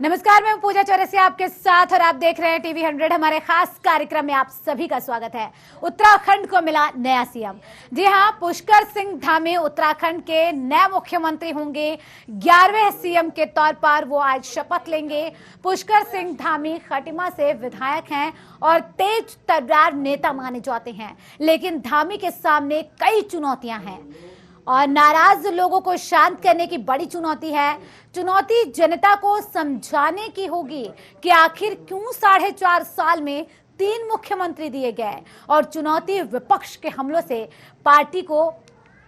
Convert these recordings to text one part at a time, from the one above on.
नमस्कार, मैं हूं पूजा चौरसिया आपके साथ और आप देख रहे हैं टीवी 100। हमारे खास कार्यक्रम में आप सभी का स्वागत है। उत्तराखंड को मिला नया सीएम। जी हां, पुष्कर सिंह धामी उत्तराखंड के नए मुख्यमंत्री होंगे। 11वें सीएम के तौर पर वो आज शपथ लेंगे। पुष्कर सिंह धामी खटीमा से विधायक हैं और तेज तर्रार नेता माने जाते हैं, लेकिन धामी के सामने कई चुनौतियां हैं और नाराज लोगों को शांत करने की बड़ी चुनौती है। चुनौती जनता को समझाने की होगी कि आखिर क्यों 4.5 साल में 3 मुख्यमंत्री दिए गए, और चुनौती विपक्ष के हमलों से पार्टी को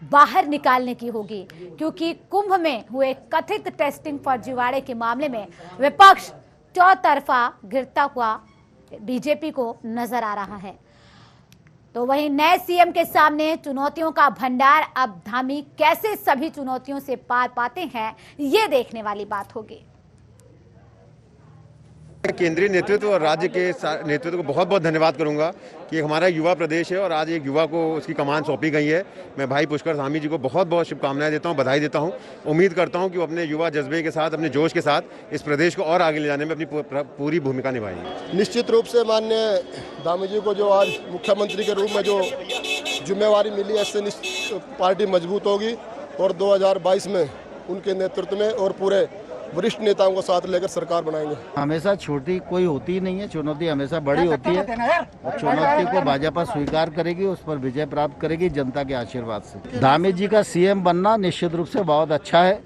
बाहर निकालने की होगी, क्योंकि कुंभ में हुए कथित टेस्टिंग फर्जीवाड़े के मामले में विपक्ष चौतरफा गिरता हुआ बीजेपी को नजर आ रहा है। तो वहीं नए सीएम के सामने चुनौतियों का भंडार। अब धामी कैसे सभी चुनौतियों से पार पाते हैं, ये देखने वाली बात होगी। केंद्रीय नेतृत्व और राज्य के नेतृत्व को बहुत बहुत धन्यवाद करूंगा कि हमारा युवा प्रदेश है और आज एक युवा को उसकी कमान सौंपी गई है। मैं भाई पुष्कर धामी जी को बहुत बहुत शुभकामनाएं देता हूं, बधाई देता हूं। उम्मीद करता हूं कि वो अपने युवा जज्बे के साथ, अपने जोश के साथ इस प्रदेश को और आगे ले जाने में अपनी पूरी भूमिका निभाएंगे। निश्चित रूप से माननीय धामी जी को जो आज मुख्यमंत्री के रूप में जो जिम्मेवारी मिली है, इससे पार्टी मजबूत होगी और 2022 में उनके नेतृत्व में और पूरे वरिष्ठ नेताओं को साथ लेकर सरकार बनाएंगे। हमेशा छोटी कोई होती ही नहीं है, चुनौती हमेशा बड़ी होती है और चुनौती को भाजपा स्वीकार करेगी, उस पर विजय प्राप्त करेगी जनता के आशीर्वाद से। धामी जी का सीएम बनना निश्चित रूप से बहुत अच्छा है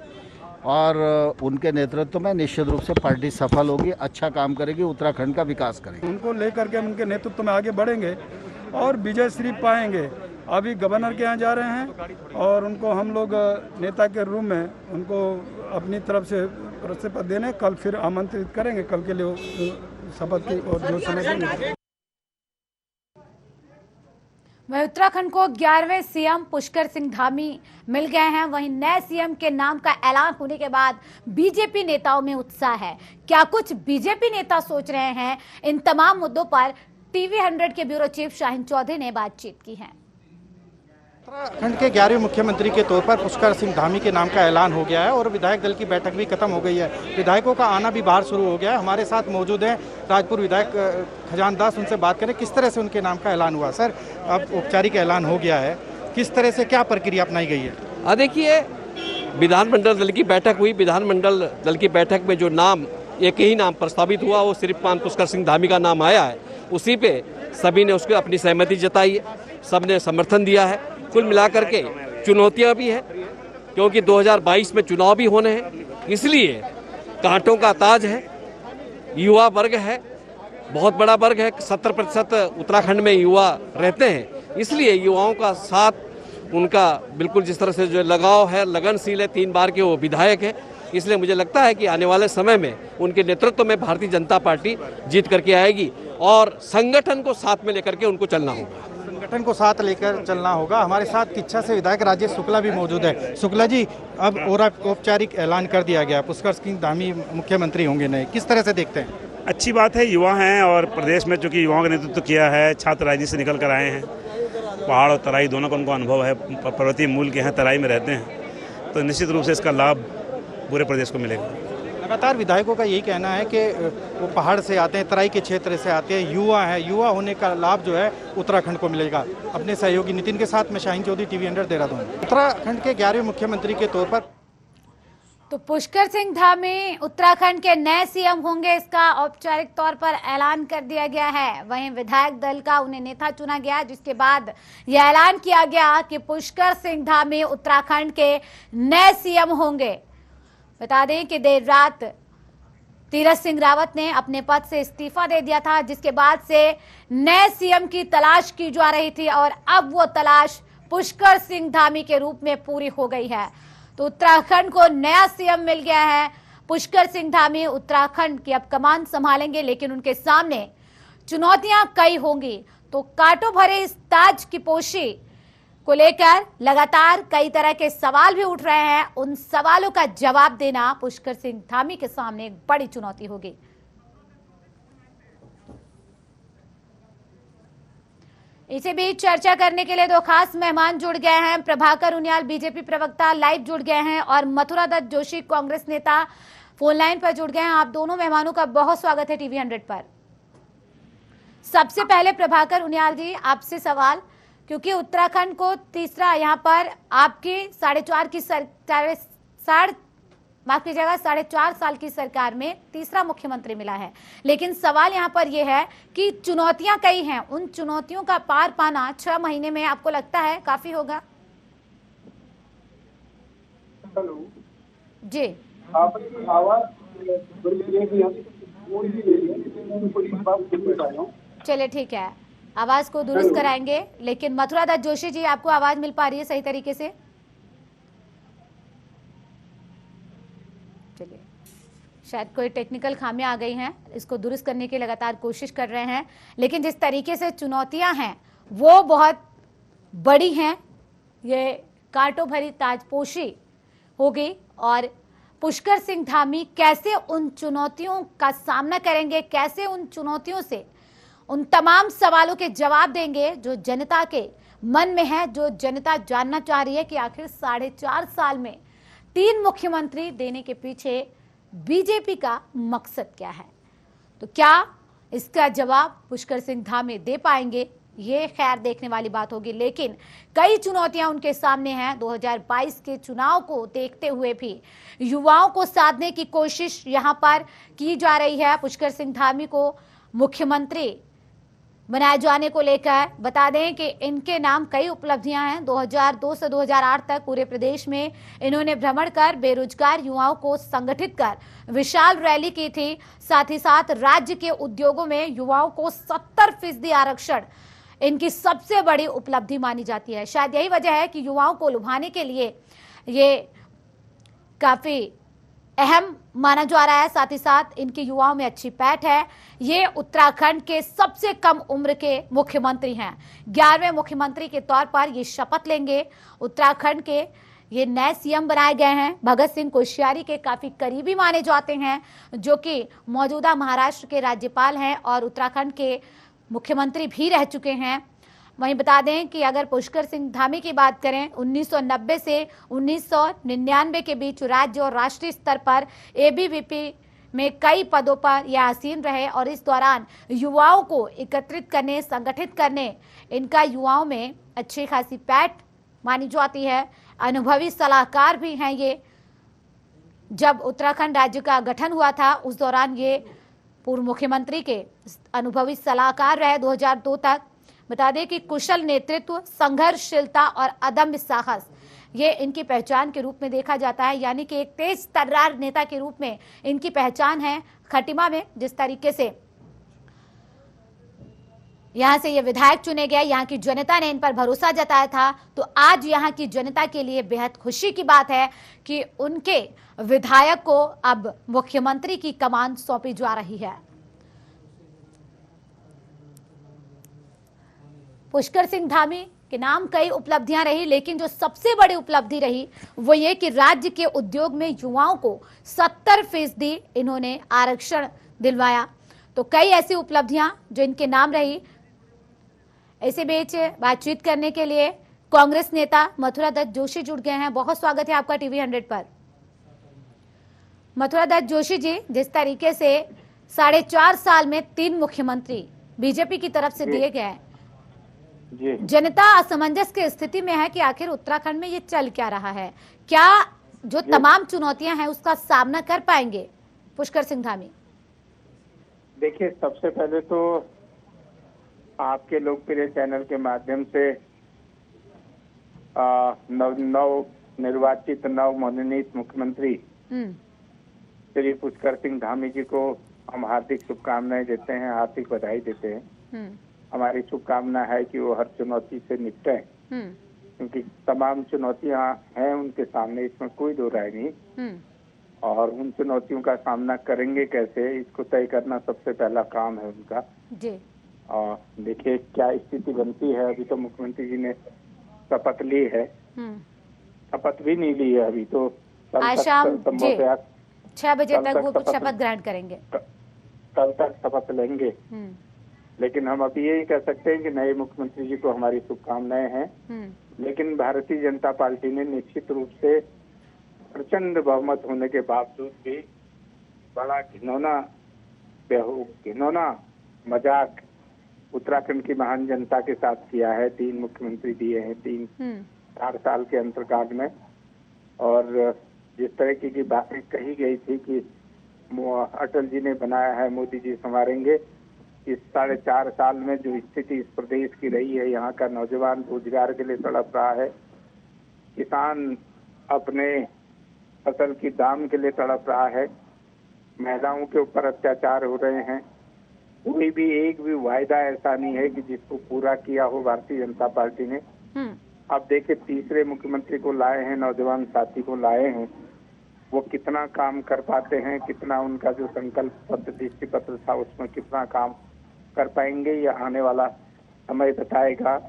और उनके नेतृत्व में निश्चित रूप से पार्टी सफल होगी, अच्छा काम करेगी, उत्तराखंड का विकास करेगी। उनको लेकर के हम उनके नेतृत्व में आगे बढ़ेंगे और विजय श्री पाएंगे। अभी गवर्नर के यहाँ जा रहे हैं और उनको हम लोग नेता के रूप में उनको अपनी तरफ से शपथ देने कल फिर आमंत्रित करेंगे, कल के लिए शपथ की और जो समय देंगे। वहीं उत्तराखंड को 11वें सीएम पुष्कर सिंह धामी मिल गए हैं। वहीं नए सीएम के नाम का ऐलान होने के बाद बीजेपी नेताओं में उत्साह है। क्या कुछ बीजेपी नेता सोच रहे हैं, इन तमाम मुद्दों पर टीवी 100 के ब्यूरो चीफ शाहीन चौधरी ने बातचीत की है। उत्तराखंड के 11वें मुख्यमंत्री के तौर पर पुष्कर सिंह धामी के नाम का ऐलान हो गया है और विधायक दल की बैठक भी खत्म हो गई है। विधायकों का आना भी बाहर शुरू हो गया है। हमारे साथ मौजूद हैं राजपुर विधायक खजान दास, उनसे बात करें किस तरह से उनके नाम का ऐलान हुआ। सर, अब औपचारिक ऐलान हो गया है, किस तरह से क्या प्रक्रिया अपनाई गई है? देखिए, विधानमंडल दल की बैठक हुई। विधानमंडल दल की बैठक में जो नाम, एक ही नाम प्रस्तावित हुआ, वो सिर्फ पुष्कर सिंह धामी का नाम आया है। उसी पे सभी ने उसको अपनी सहमति जताई है, सबने समर्थन दिया है। कुल मिलाकर के चुनौतियां भी है, क्योंकि 2022 में चुनाव भी होने हैं, इसलिए कांटों का ताज है। युवा वर्ग है, बहुत बड़ा वर्ग है, 70% उत्तराखंड में युवा रहते हैं, इसलिए युवाओं का साथ उनका बिल्कुल जिस तरह से जो लगाव है, लगनशील है। 3 बार के वो विधायक है, इसलिए मुझे लगता है कि आने वाले समय में उनके नेतृत्व में भारतीय जनता पार्टी जीत करके आएगी और संगठन को साथ में लेकर के उनको चलना होगा। संगठन को साथ लेकर चलना होगा। हमारे साथ किच्छा से विधायक राजेश शुक्ला भी मौजूद है। शुक्ला जी, अब औपचारिक ऐलान कर दिया गया, पुष्कर सिंह धामी मुख्यमंत्री होंगे नए, किस तरह से देखते हैं? अच्छी बात है, युवा हैं और प्रदेश में चूंकि युवाओं का नेतृत्व किया है, छात्र राजनीति से निकल कर आए हैं, पहाड़ और तराई दोनों का उनको अनुभव है, पर्वतीय मूल के हैं, तराई में रहते हैं, तो निश्चित रूप से इसका लाभ पूरे प्रदेश को मिलेगा। लगातार विधायकों का यही कहना है कि वो पहाड़ से आते हैं, तराई के क्षेत्र से आते हैं, युवा है, युवा होने का लाभ जो है उत्तराखंड को मिलेगा। अपने सहयोगी नितिन के साथ मैं शाहीन चौधरी, टीवी 100 देहरादून। उत्तराखंड के 11वें मुख्यमंत्री के तौर पर तो पुष्कर सिंह धामी उत्तराखंड के नए सीएम होंगे, इसका औपचारिक तौर पर ऐलान कर दिया गया है। वहीं विधायक दल का उन्हें नेता चुना गया, जिसके बाद यह ऐलान किया गया कि पुष्कर सिंह धामी उत्तराखंड के नए सीएम होंगे। बता दें कि देर रात तीरथ सिंह रावत ने अपने पद से इस्तीफा दे दिया था, जिसके बाद से नए सीएम की तलाश की जा रही थी और अब वो तलाश पुष्कर सिंह धामी के रूप में पूरी हो गई है। तो उत्तराखंड को नया सीएम मिल गया है। पुष्कर सिंह धामी उत्तराखंड की अब कमान संभालेंगे, लेकिन उनके सामने चुनौतियां कई होंगी। तो कांटों भरे इस ताज की पोशी को लेकर लगातार कई तरह के सवाल भी उठ रहे हैं। उन सवालों का जवाब देना पुष्कर सिंह धामी के सामने एक बड़ी चुनौती होगी। इसी बीच चर्चा करने के लिए 2 खास मेहमान जुड़ गए हैं। प्रभाकर उनियाल बीजेपी प्रवक्ता लाइव जुड़ गए हैं और मथुरा दत्त जोशी कांग्रेस नेता फोन लाइन पर जुड़ गए हैं। आप दोनों मेहमानों का बहुत स्वागत है टीवी 100 पर। सबसे पहले प्रभाकर उनियाल जी, आपसे सवाल, क्योंकि उत्तराखंड को तीसरा यहाँ पर आपकी 4.5 साल की सरकार में तीसरा मुख्यमंत्री मिला है। लेकिन सवाल यहाँ पर यह है कि चुनौतियां कई हैं, उन चुनौतियों का पार पाना 6 महीने में आपको लगता है काफी होगा? जी, चलिए ठीक है, आवाज को दुरुस्त कराएंगे। लेकिन मथुरा दत्त जोशी जी, आपको आवाज मिल पा रही है सही तरीके से? चलिए, शायद कोई टेक्निकल खामियां आ गई हैं, इसको दुरुस्त करने की लगातार कोशिश कर रहे हैं। लेकिन जिस तरीके से चुनौतियां हैं वो बहुत बड़ी हैं। ये कांटों भरी ताजपोशी होगी और पुष्कर सिंह धामी कैसे उन चुनौतियों का सामना करेंगे, कैसे उन चुनौतियों से उन तमाम सवालों के जवाब देंगे जो जनता के मन में है, जो जनता जानना चाह रही है कि आखिर 4.5 साल में 3 मुख्यमंत्री देने के पीछे बीजेपी का मकसद क्या है। तो क्या इसका जवाब पुष्कर सिंह धामी दे पाएंगे, ये खैर देखने वाली बात होगी। लेकिन कई चुनौतियां उनके सामने हैं। 2022 के चुनाव को देखते हुए भी युवाओं को साधने की कोशिश यहां पर की जा रही है। पुष्कर सिंह धामी को मुख्यमंत्री बनाए जाने को लेकर बता दें कि इनके नाम कई उपलब्धियां हैं। 2002 से 2008 तक पूरे प्रदेश में इन्होंने भ्रमण कर बेरोजगार युवाओं को संगठित कर विशाल रैली की थी। साथ ही साथ राज्य के उद्योगों में युवाओं को 70% आरक्षण इनकी सबसे बड़ी उपलब्धि मानी जाती है। शायद यही वजह है कि युवाओं को लुभाने के लिए ये काफी अहम माना जा रहा है। साथ ही साथ इनके युवाओं में अच्छी पैठ है। ये उत्तराखंड के सबसे कम उम्र के मुख्यमंत्री हैं। 11वें मुख्यमंत्री के तौर पर ये शपथ लेंगे। उत्तराखंड के ये नए सीएम बनाए गए हैं। भगत सिंह कोश्यारी के काफी करीबी माने जाते हैं, जो कि मौजूदा महाराष्ट्र के राज्यपाल हैं और उत्तराखंड के मुख्यमंत्री भी रह चुके हैं। वहीं बता दें कि अगर पुष्कर सिंह धामी की बात करें, 1990 से 1999 के बीच राज्य और राष्ट्रीय स्तर पर एबीवीपी में कई पदों पर यह आसीन रहे और इस दौरान युवाओं को एकत्रित करने, संगठित करने इनका युवाओं में अच्छी खासी पैठ मानी जाती है। अनुभवी सलाहकार भी हैं ये। जब उत्तराखंड राज्य का गठन हुआ था उस दौरान ये पूर्व मुख्यमंत्री के अनुभवी सलाहकार रहे 2002 तक। बता दें कि कुशल नेतृत्व, संघर्षशीलता और अदम्य साहस ये इनकी पहचान के रूप में देखा जाता है। यानी कि एक तेज तर्रार नेता के रूप में इनकी पहचान है। खटिमा में जिस तरीके से यहां से ये विधायक चुने गए, यहाँ की जनता ने इन पर भरोसा जताया था, तो आज यहाँ की जनता के लिए बेहद खुशी की बात है कि उनके विधायक को अब मुख्यमंत्री की कमान सौंपी जा रही है। पुष्कर सिंह धामी के नाम कई उपलब्धियां रही, लेकिन जो सबसे बड़ी उपलब्धि रही वो ये कि राज्य के उद्योग में युवाओं को 70% इन्होंने आरक्षण दिलवाया। तो कई ऐसी उपलब्धियां जो इनके नाम रही। इसी बीच बातचीत करने के लिए कांग्रेस नेता मथुरा दत्त जोशी जुड़ गए हैं। बहुत स्वागत है आपका टीवी 100 पर। मथुरा दत्त जोशी जी, जिस तरीके से 4.5 साल में 3 मुख्यमंत्री बीजेपी की तरफ से दिए गए हैं, जनता असमंजस की स्थिति में है कि आखिर उत्तराखंड में ये चल क्या रहा है। क्या जो तमाम चुनौतियां हैं उसका सामना कर पाएंगे पुष्कर सिंह धामी? देखिए, सबसे पहले तो आपके लोकप्रिय चैनल के माध्यम से नव निर्वाचित नव मनोनीत मुख्यमंत्री श्री पुष्कर सिंह धामी जी को हम हार्दिक शुभकामनाएं देते हैं, हार्दिक बधाई देते हैं। हमारी शुभकामना है कि वो हर चुनौती से निपटे, क्योंकि तमाम चुनौतियां हैं उनके सामने, इसमें कोई दो राय नहीं। और उन चुनौतियों का सामना करेंगे कैसे, इसको तय करना सबसे पहला काम है उनका जी। और देखिए क्या स्थिति बनती है। अभी तो मुख्यमंत्री जी ने शपथ ली है, शपथ भी नहीं ली है अभी, तो आज शाम 6 बजे तक वो शपथ ग्रहण करेंगे, कल तक शपथ लेंगे। लेकिन हम अभी यही कह सकते हैं कि नए मुख्यमंत्री जी को हमारी शुभकामनाएं हैं। लेकिन भारतीय जनता पार्टी ने निश्चित रूप से प्रचंड बहुमत होने के बावजूद भी बड़ा घिनौना मजाक उत्तराखंड की महान जनता के साथ किया है। 3 मुख्यमंत्री दिए हैं 4 साल के अंतर्काल में, और जिस तरीके की बातें कही गई थी कि अटल जी ने बनाया है, मोदी जी संवारेंगे, इस 4.5 साल में जो स्थिति इस प्रदेश की रही है, यहाँ का नौजवान रोजगार के लिए तड़प रहा है, किसान अपने फसल की दाम के लिए तड़प रहा है, महिलाओं के ऊपर अत्याचार हो रहे हैं, कोई भी एक भी वायदा ऐसा नहीं है कि जिसको पूरा किया हो भारतीय जनता पार्टी ने। अब देखिए, तीसरे मुख्यमंत्री को लाए हैं, नौजवान साथी को लाए हैं, वो कितना काम कर पाते हैं, कितना उनका जो संकल्प पत्र दृष्टि पत्र था उसमें कितना काम कर पाएंगे, ये आने वाला समय बताएगा।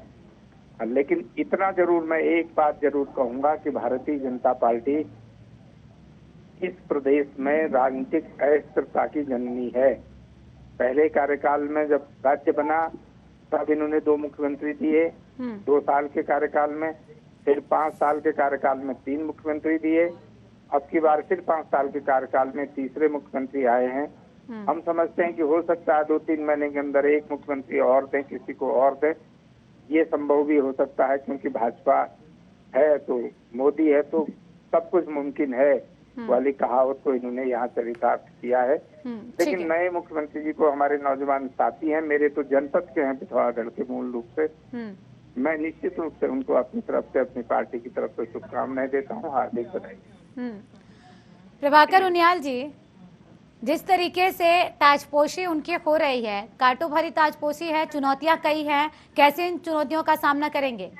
लेकिन इतना जरूर मैं एक बात जरूर कहूंगा कि भारतीय जनता पार्टी इस प्रदेश में राजनीतिक अस्थिरता की जननी है। पहले कार्यकाल में जब राज्य बना तब इन्होंने 2 मुख्यमंत्री दिए 2 साल के कार्यकाल में, फिर 5 साल के कार्यकाल में 3 मुख्यमंत्री दिए, अब की बार फिर 5 साल के कार्यकाल में तीसरे मुख्यमंत्री आए हैं। हम समझते हैं कि हो सकता है 2-3 महीने के अंदर एक मुख्यमंत्री और दें, किसी को और दें, ये संभव भी हो सकता है, क्योंकि भाजपा है तो मोदी है तो सब कुछ मुमकिन है वाली कहावत को इन्होंने यहाँ चरितार्थ किया है। लेकिन नए मुख्यमंत्री जी को हमारे नौजवान साथी हैं, मेरे तो जनपद के हैं पिथौरागढ़ के मूल रूप से, मैं निश्चित रूप से उनको अपनी तरफ से, अपनी पार्टी की तरफ से शुभकामनाएं देता हूँ, हार्दिक बधाई। प्रभाकर उनियाल जी, जिस तरीके से ताजपोशी उनकी हो रही है, कांटों भरी ताजपोशी है, चुनौतियां कई हैं, कैसे इन चुनौतियों का सामना करेंगे?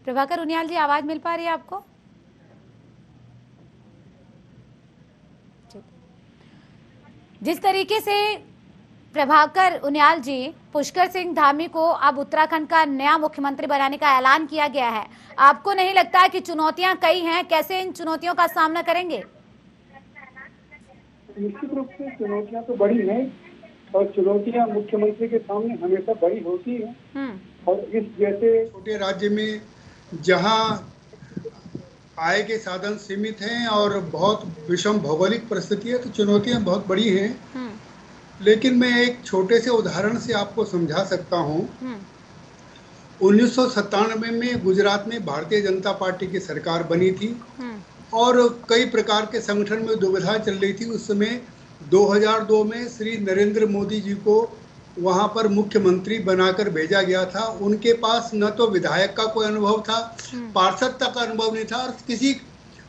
प्रभाकर उनियाल जी, आवाज मिल पा रही है आपको? जिस तरीके से प्रभाकर उनियाल जी, पुष्कर सिंह धामी को अब उत्तराखंड का नया मुख्यमंत्री बनाने का ऐलान किया गया है, आपको नहीं लगता कि चुनौतियां कई हैं, कैसे इन चुनौतियों का सामना करेंगे? निश्चित रूप से चुनौतियां तो बड़ी हैं, और चुनौतियां मुख्यमंत्री के सामने हमेशा बड़ी होती हैं। और इस जैसे छोटे राज्य में जहां आय के साधन सीमित हैं और बहुत विषम भौगोलिक परिस्थिति है, तो चुनौतियां बहुत बड़ी हैं। लेकिन मैं एक छोटे से उदाहरण से आपको समझा सकता हूं। 1997 में गुजरात में भारतीय जनता पार्टी की सरकार बनी थी और कई प्रकार के संगठन में दुविधा चल रही थी। उस समय 2002 में श्री नरेंद्र मोदी जी को वहां पर मुख्यमंत्री बनाकर भेजा गया था। उनके पास न तो विधायक का कोई अनुभव था, पार्षद तक का अनुभव नहीं था और किसी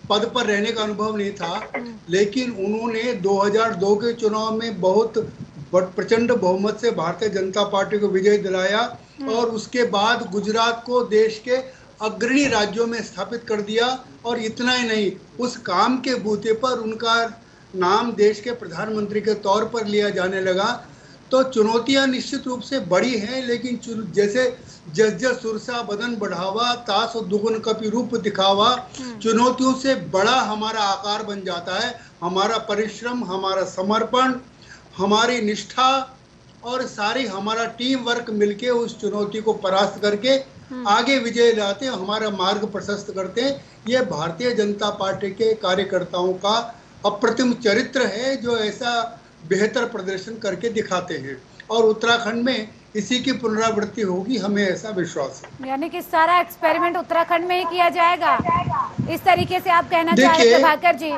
पद पर रहने का अनुभव नहीं था। लेकिन उन्होंने 2002 के चुनाव में बहुत प्रचंड बहुमत से भारतीय जनता पार्टी को विजय दिलाया और उसके बाद गुजरात को देश के अग्रणी राज्यों में स्थापित कर दिया। और इतना ही नहीं, उस काम के बूते पर उनका नाम देश के प्रधानमंत्री के तौर पर लिया जाने लगा। तो चुनौतियां निश्चित रूप से बड़ी हैं, लेकिन जैसे जस जस सुरसा बदन बढ़ावा, तास दुगुन कपि रूप दिखावा, चुनौतियों से बड़ा हमारा आकार बन जाता है। हमारा परिश्रम, हमारा समर्पण, हमारी निष्ठा और सारी हमारा टीम वर्क मिलके उस चुनौती को परास्त करके आगे विजय लाते हैं, हमारा मार्ग प्रशस्त करते हैं। ये भारतीय जनता पार्टी के कार्यकर्ताओं का अप्रतिम चरित्र है, जो ऐसा बेहतर प्रदर्शन करके दिखाते हैं और उत्तराखंड में इसी की पुनरावृत्ति होगी, हमें ऐसा विश्वास है। यानी कि सारा एक्सपेरिमेंट उत्तराखंड में ही किया जाएगा, इस तरीके से आप कहना चाह रहे हैं प्रभाकर जी?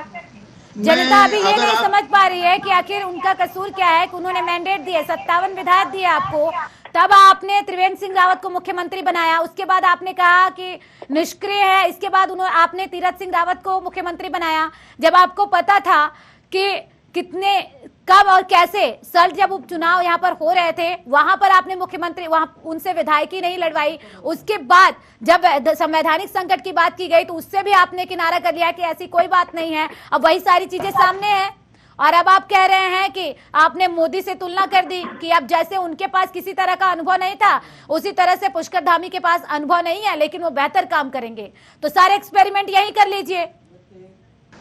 जनता अभी ये नहीं समझ पा रही है कि आखिर उनका कसूर क्या है कि उन्होंने मैंडेट दिए, 57 विधायक दिए आपको, तब आपने त्रिवेंद्र सिंह रावत को मुख्यमंत्री बनाया, उसके बाद आपने कहा कि निष्क्रिय है, इसके बाद आपने तीरथ सिंह रावत को मुख्यमंत्री बनाया, जब आपको पता था कि कितने कब और कैसे सर जब उपचुनाव यहाँ पर हो रहे थे वहां पर आपने मुख्यमंत्री वहां उनसे विधायकी नहीं लड़वाई। उसके बाद जब संवैधानिक संकट की बात की गई तो उससे भी आपने किनारा कर लिया कि ऐसी कोई बात नहीं है। अब वही सारी चीजें सामने हैं और अब आप कह रहे हैं कि आपने मोदी से तुलना कर दी कि अब जैसे उनके पास किसी तरह का अनुभव नहीं था उसी तरह से पुष्कर धामी के पास अनुभव नहीं है, लेकिन वो बेहतर काम करेंगे। तो सारे एक्सपेरिमेंट यही कर लीजिए।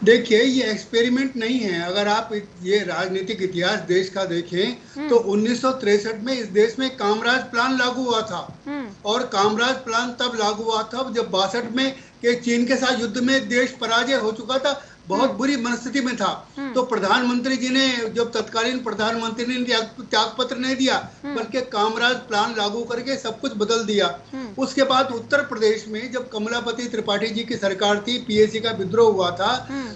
देखिए, ये एक्सपेरिमेंट नहीं है। अगर आप ये राजनीतिक इतिहास देश का देखें तो 1963 में इस देश में कामराज प्लान लागू हुआ था और कामराज प्लान तब लागू हुआ था जब 62 में कि चीन के साथ युद्ध में देश पराजय हो चुका था, बहुत बुरी मनस्थिति में था। तो प्रधानमंत्री जी ने, जब तत्कालीन प्रधानमंत्री ने त्याग पत्र नहीं दिया, बल्कि कामराज प्लान लागू करके सब कुछ बदल दिया। उसके बाद उत्तर प्रदेश में जब कमलापति त्रिपाठी जी की सरकार थी, पीएसी का विद्रोह हुआ था,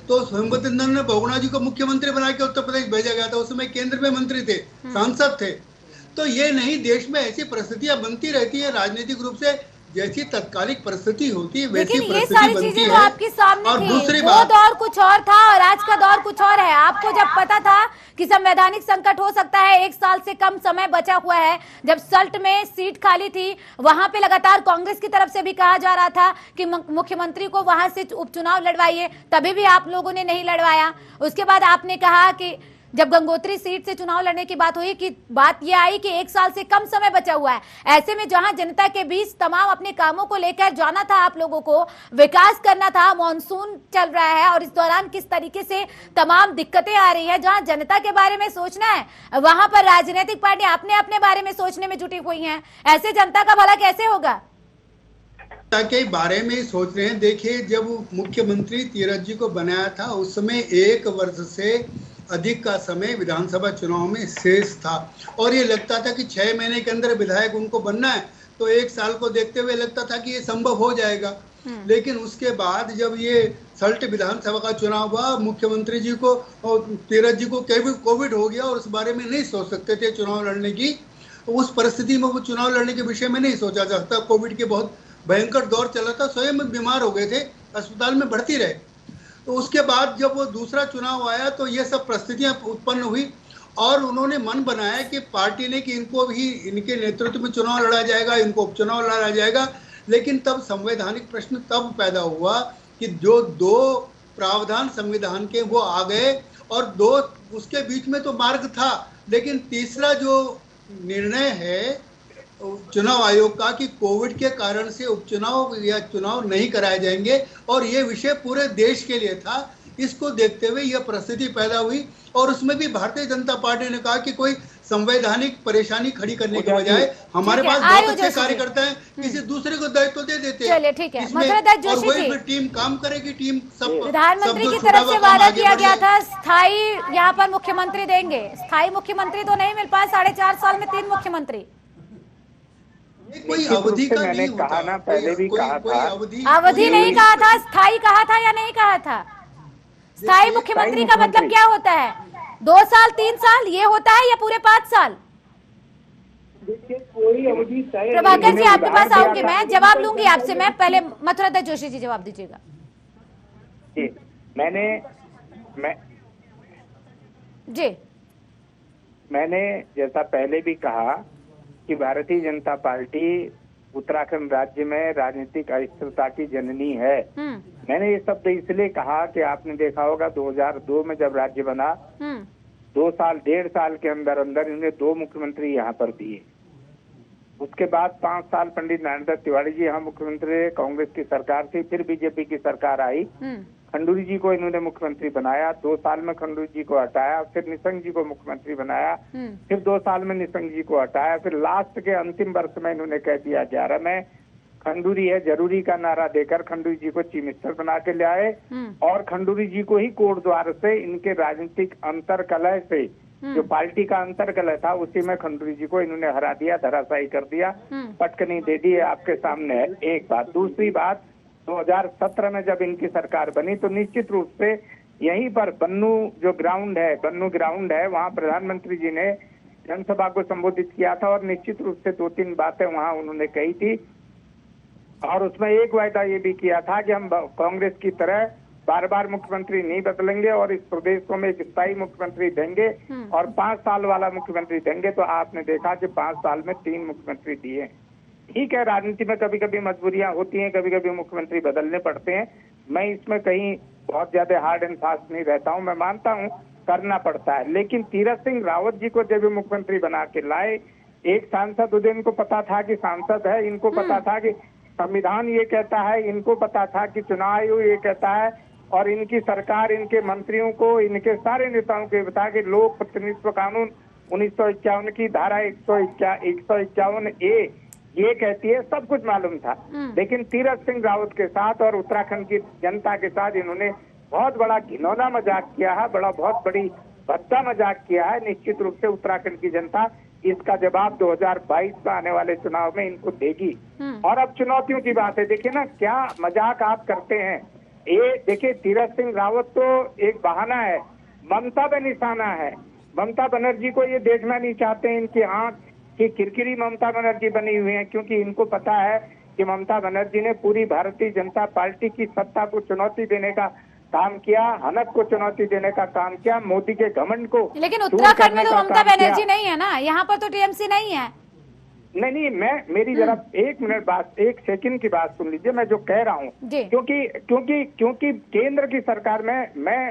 तो हेमवती बहुगुणा जी को मुख्यमंत्री बना के उत्तर प्रदेश भेजा गया था। उस समय केंद्र में मंत्री थे, सांसद थे। तो ये नहीं, देश में ऐसी परिस्थितियां बनती रहती है, राजनीतिक रूप से जैसी तत्कालिक परिस्थिति होती है वैसी परिस्थिति बनती है। आपके सामने और दूसरी वो बात, दौर कुछ और था और आज का दौर कुछ और है। आपको जब पता था कि संवैधानिक संकट हो सकता है, 1 साल से कम समय बचा हुआ है, जब सल्ट में सीट खाली थी, वहां पे लगातार कांग्रेस की तरफ से भी कहा जा रहा था कि मुख्यमंत्री को वहां से उपचुनाव लड़वाइए, तभी भी आप लोगों ने नहीं लड़वाया। उसके बाद आपने कहा कि जब गंगोत्री सीट से चुनाव लड़ने की बात हुई कि बात यह आई कि 1 साल से कम समय बचा हुआ है, ऐसे में जहां जनता के बीच तमाम अपने कामों को लेकर जाना था, आप लोगों को विकास करना था, मॉनसून चल रहा है और इस दौरान किस तरीके से तमाम दिक्कतें आ रही है, जहां जनता के बारे में सोचना है वहां पर राजनीतिक पार्टी अपने अपने बारे में सोचने में जुटी हुई है। ऐसे जनता का भला कैसे होगा? के बारे में सोच रहे हैं। देखिए, जब मुख्यमंत्री तीरथ जी को बनाया था, उस समय 1 वर्ष से अधिक का समय विधानसभा चुनाव में शेष था और ये लगता था कि 6 महीने के अंदर विधायक उनको बनना है, तो 1 साल को देखते हुए लगता था कि ये संभव हो जाएगा। लेकिन उसके बाद जब ये सल्ट विधानसभा का चुनाव हुआ, मुख्यमंत्री जी को और तीरथ जी को कोविड हो गया और उस बारे में नहीं सोच सकते थे चुनाव लड़ने की। उस परिस्थिति में वो चुनाव लड़ने के विषय में नहीं सोचा जा सकता। कोविड के बहुत भयंकर दौर चला था, स्वयं बीमार हो गए थे, अस्पताल में भर्ती रहे। तो उसके बाद जब वो दूसरा चुनाव आया तो ये सब परिस्थितियां उत्पन्न हुई और उन्होंने मन बनाया कि पार्टी ने कि इनको भी इनके नेतृत्व में चुनाव लड़ा जाएगा, इनको उपचुनाव लड़ा जाएगा। लेकिन तब संवैधानिक प्रश्न तब पैदा हुआ कि जो 2 प्रावधान संविधान के वो आ गए और 2 उसके बीच में तो मार्ग था, लेकिन तीसरा जो निर्णय है चुनाव आयोग का कि कोविड के कारण से उपचुनाव या चुनाव नहीं कराए जाएंगे और ये विषय पूरे देश के लिए था, इसको देखते हुए यह परिस्थिति पैदा हुई और उसमें भी भारतीय जनता पार्टी ने कहा कि कोई संवैधानिक परेशानी खड़ी करने के बजाय हमारे पास बहुत अच्छे कार्यकर्ता हैं, किसी दूसरे को दायित्व दे देते हैं। चलिए ठीक है, और वही फिर टीम काम करेगी। टीम सब प्रधानमंत्री की तरफ से वादा किया गया था स्थायी यहाँ पर मुख्यमंत्री देंगे, स्थायी मुख्यमंत्री तो नहीं मिल पाए, 4.5 साल में 3 मुख्यमंत्री। कोई अवधि का मैंने नहीं कहा ना, पहले भी कहा था, अवधि नहीं कहा था, स्थायी कहा था या नहीं कहा था? स्थायी मुख्यमंत्री का मतलब क्या होता है? 2 साल 3 साल ये होता है या पूरे 5 साल? कोई अवधि तय। प्रभाकर जी आपके पास आऊंगी, मैं जवाब लूंगी आपसे। मैं पहले मथुरा जोशी जी जवाब दीजिएगा। मैंने जैसा पहले भी कहा कि भारतीय जनता पार्टी उत्तराखंड राज्य में राजनीतिक अस्थिरता की जननी है। मैंने ये शब्द इसलिए कहा कि आपने देखा होगा 2002 में जब राज्य बना, 2 साल 1.5 साल के अंदर अंदर इन्हें 2 मुख्यमंत्री यहाँ पर दिए। उसके बाद 5 साल पंडित नरेंद्र दत्त तिवारी जी यहाँ मुख्यमंत्री रहे, कांग्रेस की सरकार थी, फिर बीजेपी की सरकार आई, खंडूरी जी को इन्होंने मुख्यमंत्री बनाया, 2 साल में खंडूरी जी को हटाया, फिर निशंक जी को मुख्यमंत्री बनाया, फिर 2 साल में निशंक जी को हटाया, फिर लास्ट के अंतिम वर्ष में इन्होंने कह दिया 11 में खंडूरी है जरूरी का नारा देकर खंडूरी जी को चीफ मिनिस्टर बना के ले आए और खंडूरी जी को ही कोट द्वार से इनके राजनीतिक अंतरकलह से, जो पार्टी का अंतरकलह था, उसी में खंडूरी जी को इन्होंने हरा दिया, धराशायी कर दिया, पटकनी दे दी। आपके सामने है एक बात। दूसरी बात, 2017 में जब इनकी सरकार बनी तो निश्चित रूप से यहीं पर बन्नू ग्राउंड है, वहाँ प्रधानमंत्री जी ने जनसभा को संबोधित किया था और निश्चित रूप से 2-3 बातें वहाँ उन्होंने कही थी और उसमें एक वायदा ये भी किया था कि हम कांग्रेस की तरह बार बार मुख्यमंत्री नहीं बदलेंगे और इस प्रदेश को में एक स्थायी मुख्यमंत्री देंगे और 5 साल वाला मुख्यमंत्री देंगे। तो आपने देखा कि 5 साल में 3 मुख्यमंत्री दिए। ठीक है, राजनीति में कभी कभी मजबूरियां होती हैं, कभी कभी मुख्यमंत्री बदलने पड़ते हैं। मैं इसमें कहीं बहुत ज्यादा हार्ड एंड फास्ट नहीं रहता हूं, मैं मानता हूं करना पड़ता है। लेकिन तीरथ सिंह रावत जी को जब मुख्यमंत्री बना के लाए, एक सांसद उदय, इनको पता था कि सांसद है, इनको पता था कि संविधान ये कहता है, इनको पता था कि चुनाव आयोग ये कहता है और इनकी सरकार इनके मंत्रियों को, इनके सारे नेताओं को बता कि लोक प्रतिनिधित्व कानून 1951 की धारा 151A ये कहती है, सब कुछ मालूम था। लेकिन तीरथ सिंह रावत के साथ और उत्तराखंड की जनता के साथ इन्होंने बहुत बड़ा घिनौना मजाक किया है, बहुत बड़ी भद्दा मजाक किया है। निश्चित रूप से उत्तराखंड की जनता इसका जवाब 2022 में आने वाले चुनाव में इनको देगी। और अब चुनौतियों की बात है, देखिए ना क्या मजाक आप करते हैं। ये देखिए, तीरथ सिंह रावत तो एक बहाना है, ममता पे निशाना है। ममता बनर्जी को ये देखना नहीं चाहते, इनकी आंख की किरकिरी ममता बनर्जी बनी हुई है, क्योंकि इनको पता है कि ममता बनर्जी ने पूरी भारतीय जनता पार्टी की सत्ता को चुनौती देने का काम किया, हनक को चुनौती देने का काम किया, मोदी के घमंड को। लेकिन उत्तराखंड में तो ममता बनर्जी नहीं है ना, यहाँ पर तो टीएमसी नहीं है। नहीं, मेरी जरा एक मिनट बात, एक सेकंड की बात सुन लीजिए, मैं जो कह रहा हूँ। क्योंकि केंद्र की सरकार में मैं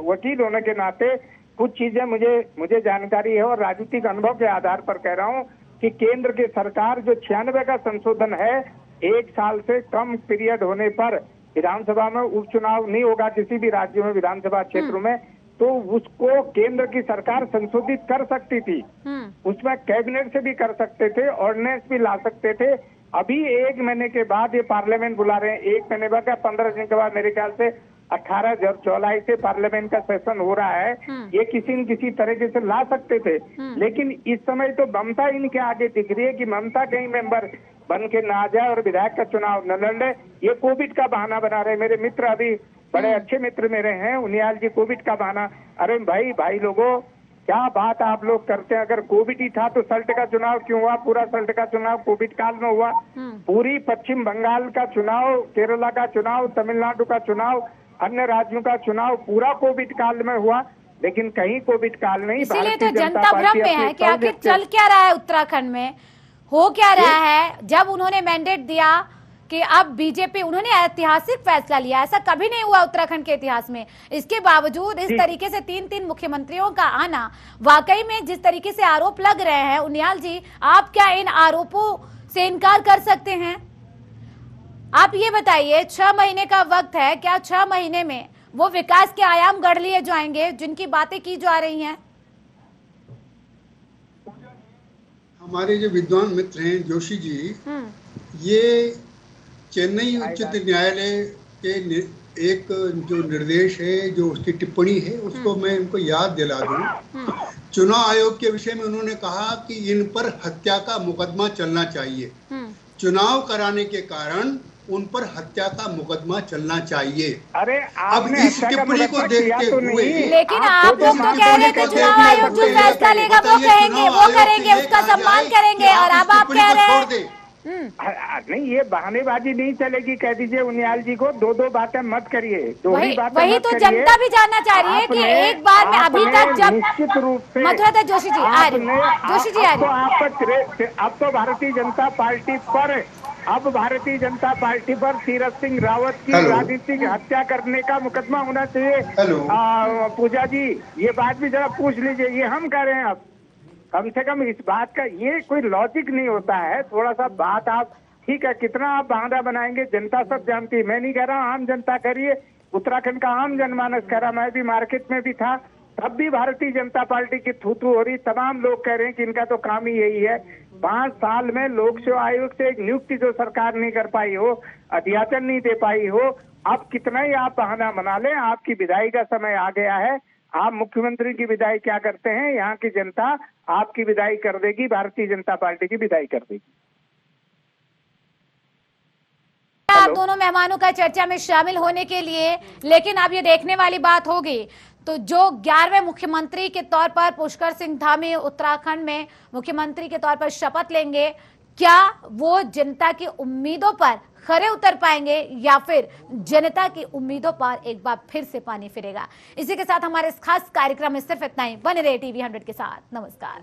वकील होने के नाते कुछ चीजें मुझे जानकारी है और राजनीतिक अनुभव के आधार पर कह रहा हूँ कि केंद्र की सरकार जो 96 का संशोधन है, 1 साल से कम पीरियड होने पर विधानसभा में उपचुनाव नहीं होगा किसी भी राज्य में, विधानसभा क्षेत्रों में, तो उसको केंद्र की सरकार संशोधित कर सकती थी। उसमें कैबिनेट से भी कर सकते थे, ऑर्डिनेंस भी ला सकते थे। अभी 1 महीने के बाद ये पार्लियामेंट बुला रहे हैं, 1 महीने बाद या 15 दिन के बाद मेरे ख्याल से 18 जुलाई से पार्लियामेंट का सेशन हो रहा है। ये किसी न किसी तरीके से ला सकते थे, लेकिन इस समय तो ममता इनके आगे दिख रही है कि ममता कहीं मेंबर बन के ना जाए और विधायक का चुनाव न लड़े। ये कोविड का बहाना बना रहे। मेरे मित्र अभी बड़े अच्छे मित्र मेरे हैं, उनियाल जी, कोविड का बहाना। अरे भाई लोगों, क्या बात आप लोग करते हैं। अगर कोविड ही था तो सल्ट का चुनाव क्यों हुआ? पूरा सल्ट का चुनाव कोविड काल में हुआ। पूरी पश्चिम बंगाल का चुनाव, केरला का चुनाव, तमिलनाडु का चुनाव, अन्य राज्यों का चुनाव पूरा कोविड काल में हुआ। लेकिन कहीं कोविड काल नहीं। इसीलिए तो जनता भ्रम में है कि आखिर चल क्या रहा है उत्तराखंड में, हो क्या रहा है। जब उन्होंने मैंडेट दिया कि अब बीजेपी, उन्होंने ऐतिहासिक फैसला लिया, ऐसा कभी नहीं हुआ उत्तराखंड के इतिहास में। इसके बावजूद इस तरीके से 3 मुख्यमंत्रियों का आना, वाकई में जिस तरीके से आरोप लग रहे हैं, उनियाल जी आप क्या इन आरोपों से इनकार कर सकते हैं? आप ये बताइए, 6 महीने का वक्त है, क्या 6 महीने में वो विकास के आयाम गढ़ लिए जाएंगे जिनकी बातें की जा रही हैं? हमारे जो विद्वान मित्र हैं जोशी जी, ये चेन्नई उच्च न्यायालय के एक जो निर्देश है, जो उसकी टिप्पणी है, उसको मैं इनको याद दिला दूं। चुनाव आयोग के विषय में उन्होंने कहा कि इन पर हत्या का मुकदमा चलना चाहिए। चुनाव कराने के कारण उन पर हत्या का मुकदमा चलना चाहिए। अरे अब इस टिप्पणी को देखते हुए, लेकिन आप लोग तो कह रहे थे चुनाव आयोग जो फैसला लेगा वो करेंगे, उसका सम्मान करेंगे, और अब आप कह रहे हैं नहीं, ये बहानेबाजी नहीं चलेगी। कह दीजिए उनियाल जी को, 2 बातें मत करिए। वही तो जनता भी जानना चाह रही है कि एक बार में अभी तक जब निश्चित रूप से मथुरा जोशी जी आ रही, जोशी जी आ रही, अब तो भारतीय जनता पार्टी पर, अब भारतीय जनता पार्टी पर तीरथ सिंह रावत की राजनीतिक हत्या करने का मुकदमा होना चाहिए। पूजा जी, ये बात भी जरा पूछ लीजिए। ये हम कह रहे हैं, अब कम से कम इस बात का ये कोई लॉजिक नहीं होता है। थोड़ा सा बात आप, ठीक है, कितना आप बहाना बनाएंगे, जनता सब जानती है। मैं नहीं कह रहा, आम जनता करिए, उत्तराखंड का आम जनमानस कह रहा। मैं भी मार्केट में भी था, तब भी भारतीय जनता पार्टी की थू हो रही। तमाम लोग कह रहे हैं कि इनका तो काम ही यही है। 5 साल में लोक सेवा आयोग से एक नियुक्ति जो सरकार नहीं कर पाई हो, अध्याचन नहीं दे पाई हो, अब कितना ही आप बहाना बना लें, आपकी विदाई का समय आ गया है। आप मुख्यमंत्री की विदाई क्या करते हैं, यहाँ की जनता आपकी विदाई कर देगी, भारतीय जनता पार्टी की विदाई कर देगी। आप दोनों मेहमानों का चर्चा में शामिल होने के लिए, लेकिन अब ये देखने वाली बात होगी तो जो 11वें मुख्यमंत्री के तौर पर पुष्कर सिंह धामी उत्तराखंड में मुख्यमंत्री के तौर पर शपथ लेंगे, क्या वो जनता की उम्मीदों पर खरे उतर पाएंगे या फिर जनता की उम्मीदों पर एक बार फिर से पानी फिरेगा? इसी के साथ हमारे इस खास कार्यक्रम में सिर्फ इतना ही। बने रहे टीवी 100 के साथ। नमस्कार।